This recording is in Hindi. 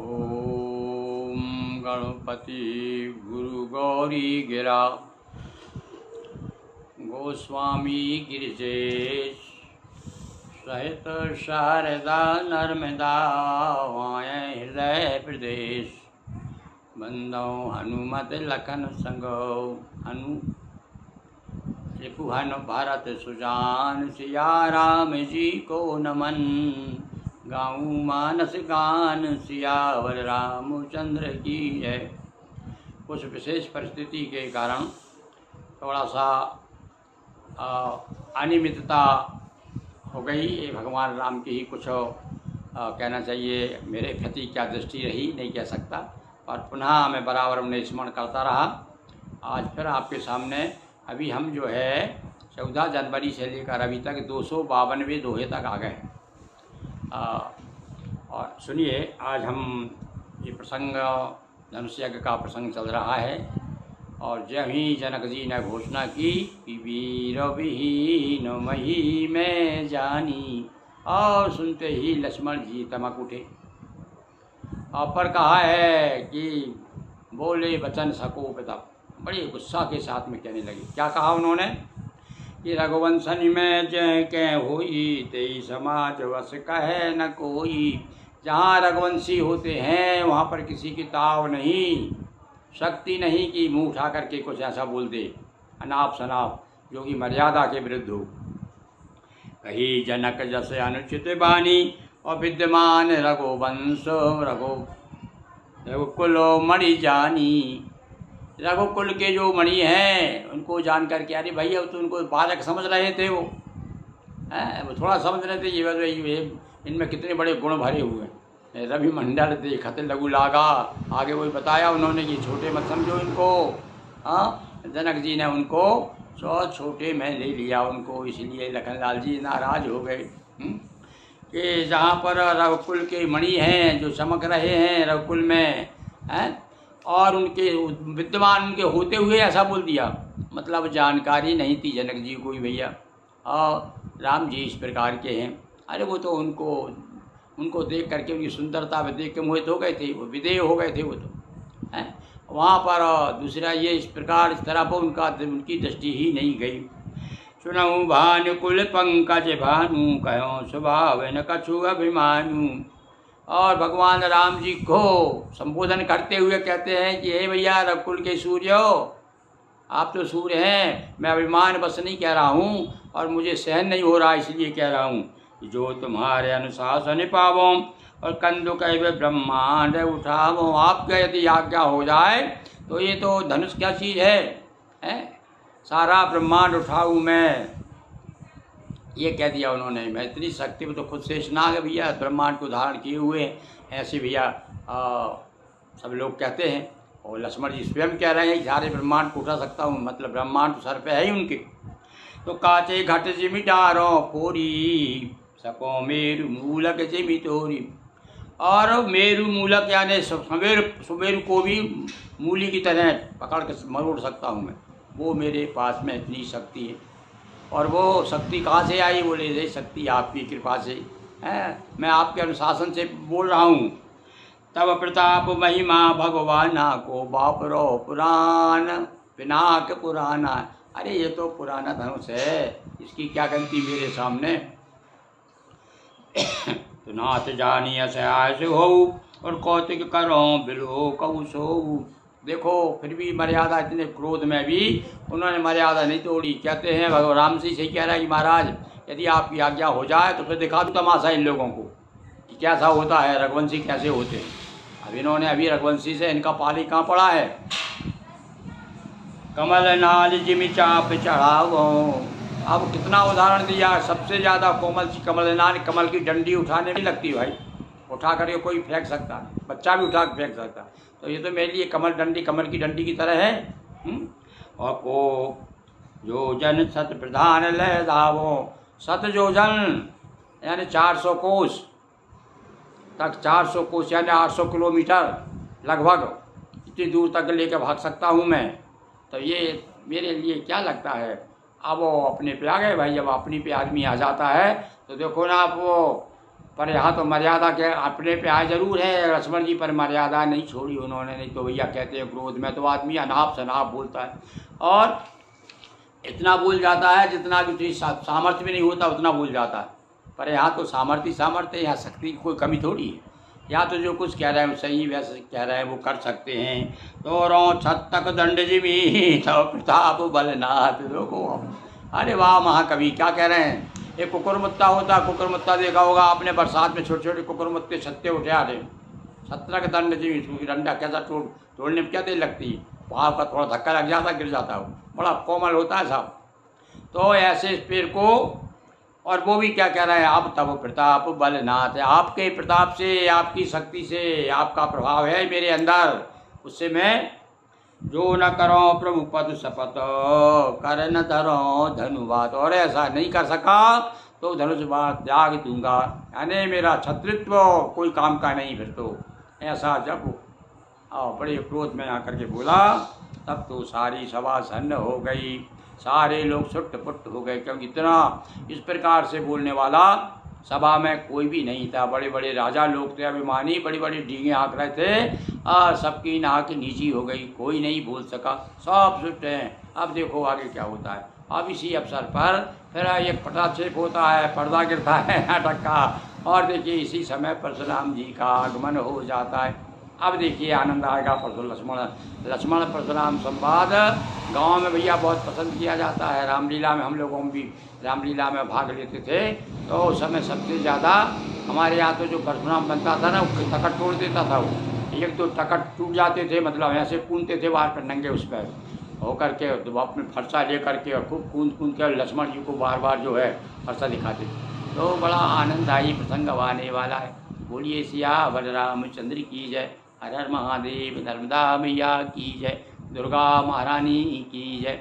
ओम गणपति गुरु गौरी गिरा गोस्वामी गिरिजेश सहित शारदा नर्मदा वाय हृदय प्रदेश बंदो हनुमत लखन संगो रिपुहन भारत सुजान सिया राम जी को नमन गाऊं मानस गान सियावर रामचंद्र की है। कुछ विशेष परिस्थिति के कारण थोड़ा सा अनियमितता हो गई। ये भगवान राम की ही कुछ कहना चाहिए, मेरे प्रति क्या दृष्टि रही नहीं कह सकता, और पुनः मैं बराबर उन्हें स्मरण करता रहा। आज फिर आपके सामने अभी हम जो है 14 जनवरी से लेकर अभी तक 252वें दोहे तक आ गए। और सुनिए, आज हम ये प्रसंग धनुष यज्ञ का प्रसंग चल रहा है। और जब ही जनक जी ने घोषणा की कि वीर विहीन मही में जानी, और सुनते ही लक्ष्मण जी तमक उठे। और पर कहा है कि बोले वचन सको पिता, बड़े गुस्सा के साथ में कहने लगे। क्या कहा उन्होंने कि रघुवंशन में जय के होई तेई समाज वश कहे न कोई। जहाँ रघुवंशी होते हैं वहाँ पर किसी की ताव नहीं, शक्ति नहीं कि मुंह उठा करके कुछ ऐसा बोल दे अनाप शनाप जो कि मर्यादा के विरुद्ध हो। कही जनक जैसे अनुचित बानी, और विद्यमान रघुवंश रघुकुल मणि जानी। रघुकुल के जो मणि हैं उनको जान करके, अरे भैया तो उनको बालक समझ रहे थे, वो थोड़ा समझ रहे थे ये इनमें कितने बड़े गुण भरे हुए हैं। रवि मंडल देखते लघु लागा, आगे वही बताया उन्होंने कि छोटे मत समझो इनको। जनक जी ने उनको छोटे में ले लिया उनको, इसलिए लखनलाल जी नाराज हो गए कि जहाँ पर रघुकुल के मणि हैं जो चमक रहे हैं रघुकुल में और उनके विद्यमान उनके होते हुए ऐसा बोल दिया, मतलब जानकारी नहीं थी जनक जी को ही भैया। और राम जी इस प्रकार के हैं। अरे वो तो उनको देख करके उनकी सुंदरता में देख के मोहित हो गए थे, वो विदेह हो गए थे वो तो हैं। वहाँ पर दूसरा ये इस प्रकार इस तरह पर उनकी दृष्टि ही नहीं गई। सुनऊ भानुकुल पंकज भानु कहो स्वभाव न कछु अभिमानु। और भगवान राम जी को संबोधन करते हुए कहते हैं कि हे भैया रघुकुल के सूर्य, आप तो सूर्य हैं, मैं अभिमान बस नहीं कह रहा हूँ और मुझे सहन नहीं हो रहा इसलिए कह रहा हूँ। जो तुम्हारे अनुशासन पावो और कंदु कह ब्रह्मांड उठावो। आपका यदि आज्ञा हो जाए तो ये तो धनुष क्या चीज़ है? सारा ब्रह्मांड उठाऊँ मैं, ये कह दिया उन्होंने। मैं इतनी शक्ति में तो खुद शेषनाग है भैया, ब्रह्मांड को धारण किए हुए ऐसे भैया सब लोग कहते हैं। और लक्ष्मण जी स्वयं कह रहे हैं सारे ब्रह्मांड को उठा सकता हूँ, मतलब ब्रह्मांड तो सर पे है ही उनके। तो काचे घट जिमि डारो फोरी, सको मेरु मूलक जिमि तोरी। और मेरु मूलक यानी सुमेरु को भी मूली की तरह पकड़ के मरोड़ सकता हूँ मैं, वो मेरे पास में इतनी शक्ति है। और वो शक्ति कहाँ से आई? बोले ये शक्ति आपकी कृपा से है, मैं आपके अनुशासन से बोल रहा हूँ। तब प्रताप महिमा भगवाना को बापरो पुराण पिनाक पुराना। अरे ये तो पुराना धनुष है, इसकी क्या गलती मेरे सामने। तो नाथ जानी असहाय हो और कौतिक करो बिलो कौशो। देखो फिर भी मर्यादा, इतने क्रोध में भी उन्होंने मर्यादा नहीं तोड़ी। कहते हैं भगवान राम जी से कह रहा है कि महाराज यदि आपकी आज्ञा हो जाए तो फिर दिखा दूँ तमाशा इन लोगों को कि कैसा होता है, रघुवंशी कैसे होते हैं। अब इन्होंने अभी रघुवंशी से इनका पाली कहाँ पड़ा है। कमल नाल जिमि चाप चढ़ावो। अब कितना उदाहरण दिया, सबसे ज़्यादा कोमल सी कमल नाल, कमल की डंडी उठाने नहीं लगती भाई, उठा करके कोई फेंक सकता, बच्चा भी उठा कर फेंक सकता। तो ये तो मेरे लिए कमल की डंडी की तरह है। और को योजन सत प्रधान लय धावो। सत योजन यानी 400 कोस तक, 400 कोस यानी 800 किलोमीटर लगभग, इतनी दूर तक लेकर भाग सकता हूँ मैं। तो ये मेरे लिए क्या लगता है। अब वो अपने पे आ गए भाई, जब अपनी पे आदमी आ जाता है तो देखो ना, आप वो पर यहाँ तो मर्यादा के अपने पे आए जरूर है लक्ष्मण जी, पर मर्यादा नहीं छोड़ी उन्होंने। नहीं तो भैया कहते हैं क्रोध में तो आदमी अनाप शनाप बोलता है, और इतना बोल जाता है जितना कि सामर्थ्य भी नहीं होता उतना बोल जाता है। पर यहाँ तो सामर्थ्य, यहाँ शक्ति की कोई कमी थोड़ी है। यहाँ तो जो कुछ कह रहे हैं वो सही वैसे कह रहे हैं, वो कर सकते हैं। तो रो छत्तक दंड जिमी तो प्रताप बलनाथ लोगो। अरे वाह महाकवि क्या कह रहे हैं। एक कुकुरमुत्ता होता, कुकुरमुत्ता देखा होगा आपने, बरसात में छोटे छोटे कुकुरमुत्ते छत्ते उठे आ रहे, छत्रक दंड जिमी, डंडा कैसा तोड़ने में क्या देर लगती है, पाँव का थोड़ा धक्का लग जाता, गिर जाता है, बड़ा कोमल होता है साहब। तो ऐसे इस पेड़ को, और वो भी क्या कह रहा है, अब तब प्रताप बलनाथ है, आपके प्रताप से, आपकी शक्ति से, आपका प्रभाव है मेरे अंदर, उससे मैं जो न करो प्रभु पद शपथ कर न धरो धनुबात, और ऐसा नहीं कर सका तो धनुष बाण त्याग दूंगा, यानी मेरा छत्रित्व कोई काम का नहीं। फिर तो ऐसा जब बड़े क्रोध में आकर के बोला, तब तो सारी सभा सन्न हो गई, सारे लोग सुट पुट हो गए, क्योंकि इतना इस प्रकार से बोलने वाला सभा में कोई भी नहीं था। बड़े बड़े राजा लोग थे, अभिमानी, बड़ी बड़ी डींगे हाँक रहे थे, और सबकी नाक नीची हो गई, कोई नहीं बोल सका, सब सुट हैं। अब देखो आगे क्या होता है। अब इसी अवसर पर फिर एक पटाक्षेप होता है, पर्दा गिरता है नाटक का, और देखिए इसी समय परशुराम जी का आगमन हो जाता है। अब देखिए आनंद आएगा। लक्ष्मण परशुराम संवाद गांव में भैया बहुत पसंद किया जाता है। रामलीला में हम लोगों भी रामलीला में भाग लेते थे, तो उस समय सबसे ज़्यादा हमारे यहाँ तो जो परशुराम बनता था ना, वो तकट तोड़ देता था। वो एक तो तकट टूट जाते थे, मतलब ऐसे कूदते थे बाहर पर नंगे उस पर होकर के, तो अपने फरसा ले करके और खूब कूद के लक्ष्मण जी को बार बार जो है फरसा दिखाते थे। तो बड़ा आनंददायी प्रसंग आने वाला है। बोलिए सियावर रामचंद्र की जय। हर हर महादेव। नर्मदा मैया की जय। दुर्गा महारानी की जय।